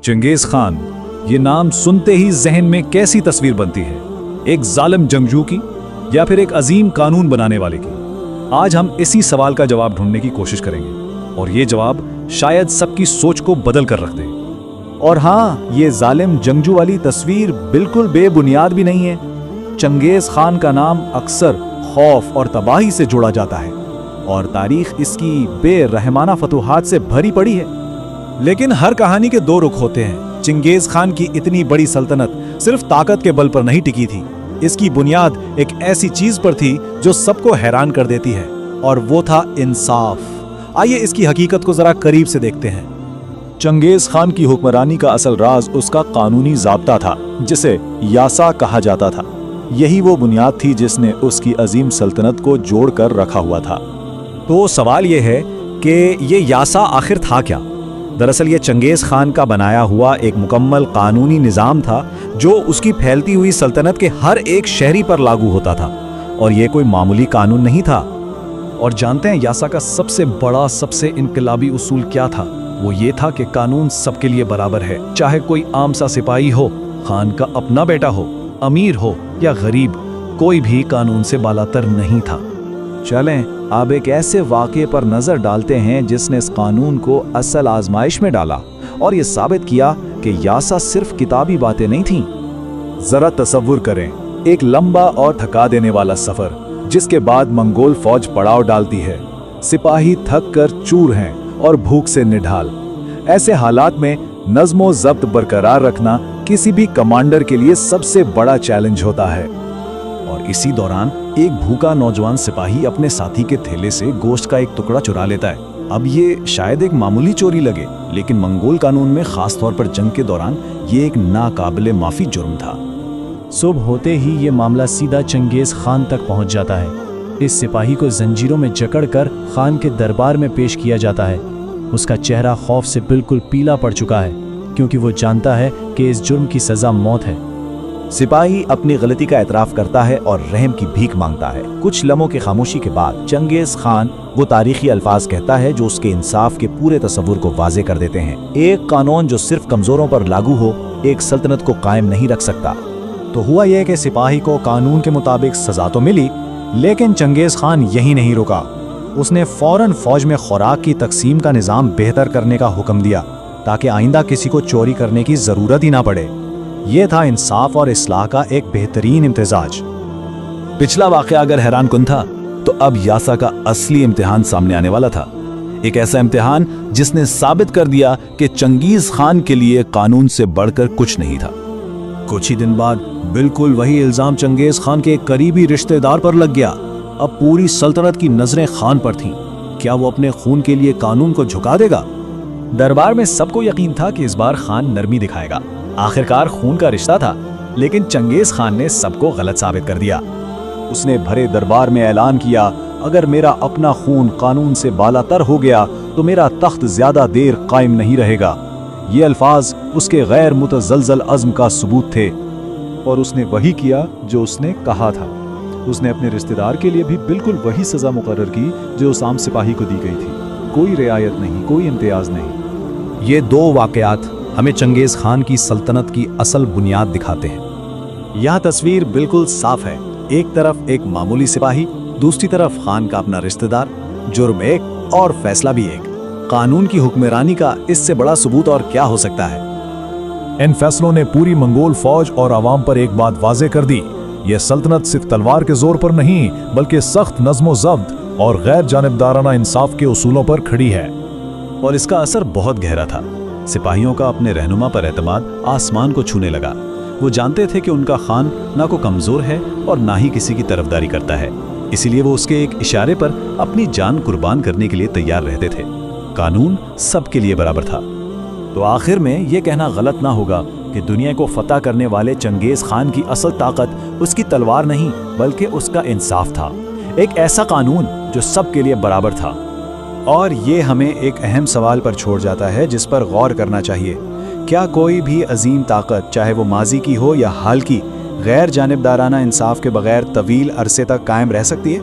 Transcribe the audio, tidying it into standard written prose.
Genghis Khan, ये नाम सुनते ही जहन में कैसी तस्वीर बनती है? एक जालिम जंगजू की या फिर एक अजीम कानून बनाने वाले की? आज हम इसी सवाल का जवाब ढूंढने की कोशिश करेंगे और ये जवाब शायद सबकी सोच को बदल कर रख दे। और हाँ, ये जालिम जंगजू वाली तस्वीर बिल्कुल बेबुनियाद भी नहीं है। चंगेज खान का नाम अक्सर खौफ और तबाही से जोड़ा जाता है और तारीख इसकी बेरहमाना फतूहात से भरी पड़ी है। लेकिन हर कहानी के दो रुख होते हैं। चंगेज खान की इतनी बड़ी सल्तनत सिर्फ ताकत के बल पर नहीं टिकी थी। इसकी बुनियाद एक ऐसी चीज पर थी जो सबको हैरान कर देती है, और वो था इंसाफ। आइए इसकी हकीकत को जरा करीब से देखते हैं। चंगेज खान की हुक्मरानी का असल राज उसका कानूनी ज़ाब्ता था, जिसे यासा कहा जाता था। यही वो बुनियाद थी जिसने उसकी अजीम सल्तनत को जोड़ कर रखा हुआ था। तो सवाल ये है कि ये यासा आखिर था क्या? दरअसल ये चंगेज खान का बनाया हुआ एक मुकम्मल कानूनी निज़ाम था जो उसकी फैलती हुई सल्तनत के हर एक शहरी पर लागू होता था, और ये कोई मामूली कानून नहीं था। और जानते हैं यासा का सबसे बड़ा, सबसे इनकलाबी उसूल क्या था? वो ये था कि कानून सबके लिए बराबर है, चाहे कोई आम सा सिपाही हो, खान का अपना बेटा हो, अमीर हो या गरीब, कोई भी कानून से बालातर नहीं था। चलें अब एक ऐसे वाक़े पर नज़र डालते हैं जिसने इस कानून को असल आजमाइश में डाला और ये साबित किया कि यासा सिर्फ किताबी बातें नहीं थीं। जरा तसव्वुर करें, एक लंबा और थका देने वाला सफर, जिसके बाद मंगोल फौज पड़ाव डालती है। सिपाही थक कर चूर हैं और भूख से निढाल। ऐसे हालात में नज़्मो ज़ब्त बरकरार रखना किसी भी कमांडर के लिए सबसे बड़ा चैलेंज होता है। और इसी दौरान एक भूखा नौजवान सिपाही अपने साथी के थैले से गोश्त का एक टुकड़ा चुरा लेता है। अब ये शायद एक मामूली चोरी लगे, लेकिन मंगोल कानून में खास तौर पर जंग के दौरान ये एक नाकाबिले माफी जुर्म था। सुबह होते ही ये मामला सीधा चंगेज खान तक पहुंच जाता है। इस सिपाही को जंजीरों में जकड़कर खान के दरबार में पेश किया जाता है। उसका चेहरा खौफ से बिल्कुल पीला पड़ चुका है, क्योंकि वो जानता है कि इस जुर्म की सजा मौत है। सिपाही अपनी गलती का एतराफ करता है और रहम की भीख मांगता है। कुछ लम्हों की खामोशी के बाद चंगेज खान वो तारीखी अल्फाज कहता है जो उसके इंसाफ के पूरे तस्वुर को वाजे कर देते हैं। एक कानून जो सिर्फ कमजोरों पर लागू हो, एक सल्तनत को कायम नहीं रख सकता। तो हुआ यह कि सिपाही को कानून के मुताबिक सजा तो मिली, लेकिन चंगेज खान यही नहीं रुका। उसने फौरन फौज में खुराक की तकसीम का निज़ाम बेहतर करने का हुक्म दिया, ताकि आइंदा किसी को चोरी करने की ज़रूरत ही ना पड़े। यह था इंसाफ और इस्लाह का एक बेहतरीन इम्तिजाज। पिछला वाक़या अगर हैरान कुन था, तो अब यासा का असली इम्तिहान सामने आने वाला था। एक ऐसा इम्तिहान जिसने साबित कर दिया कि चंगेज खान के लिए कानून से बढ़कर कुछ नहीं था। कुछ ही दिन बाद बिल्कुल वही इल्जाम चंगेज खान के एक करीबी रिश्तेदार पर लग गया। अब पूरी सल्तनत की नजरें खान पर थीं। क्या वो अपने खून के लिए कानून को झुका देगा? दरबार में सबको यकीन था कि इस बार खान नरमी दिखाएगा। आखिरकार खून का रिश्ता था, लेकिन चंगेज खान ने सबको गलत साबित कर दिया। उसने भरे दरबार में ऐलान किया, अगर मेरा अपना खून कानून से बालातर हो गया तो मेरा तख्त ज्यादा देर कायम नहीं रहेगा। ये अल्फाज उसके गैर मुतज़लज़ल अज़्म का सबूत थे, और उसने वही किया जो उसने कहा था। उसने अपने रिश्तेदार के लिए भी बिल्कुल वही सजा मुकर्रर की जो उस आम सिपाही को दी गई थी। कोई रियायत नहीं, कोई इम्तियाज नहीं। ये दो वाक़यात हमें चंगेज खान की सल्तनत की असल बुनियाद दिखाते हैं। यह तस्वीर बिल्कुल साफ है। एक तरफ एक मामूली सिपाही, दूसरी तरफ खान का अपना रिश्तेदार। जुर्म एक और फैसला भी एक। कानून की हुक्मरानी का इससे बड़ा सबूत और क्या हो सकता है? इन फैसलों ने पूरी मंगोल फौज और आवाम पर एक बात वाजे कर दी, यह सल्तनत सिर्फ तलवार के जोर पर नहीं, बल्कि सख्त नज़्मो ज़ब्त और गैर जानिबदाराना इंसाफ के उसूलों पर खड़ी है। और इसका असर बहुत गहरा था। सिपाहियों का अपने रहनुमा पर एतमाद आसमान को छूने लगा। वो जानते थे कि उनका खान ना को कमजोर है और ना ही किसी की तरफदारी करता है, इसीलिए वो उसके एक इशारे पर अपनी जान कुर्बान करने के लिए तैयार रहते थे। कानून सबके लिए बराबर था। तो आखिर में ये कहना गलत ना होगा कि दुनिया को फतह करने वाले चंगेज खान की असल ताकत उसकी तलवार नहीं, बल्कि उसका इंसाफ था। एक ऐसा कानून जो सबके लिए बराबर था। और ये हमें एक अहम सवाल पर छोड़ जाता है जिस पर गौर करना चाहिए। क्या कोई भी अजीम ताकत, चाहे वो माजी की हो या हाल की, गैर जानिबदाराना इंसाफ के बगैर तवील अरसे तक कायम रह सकती है?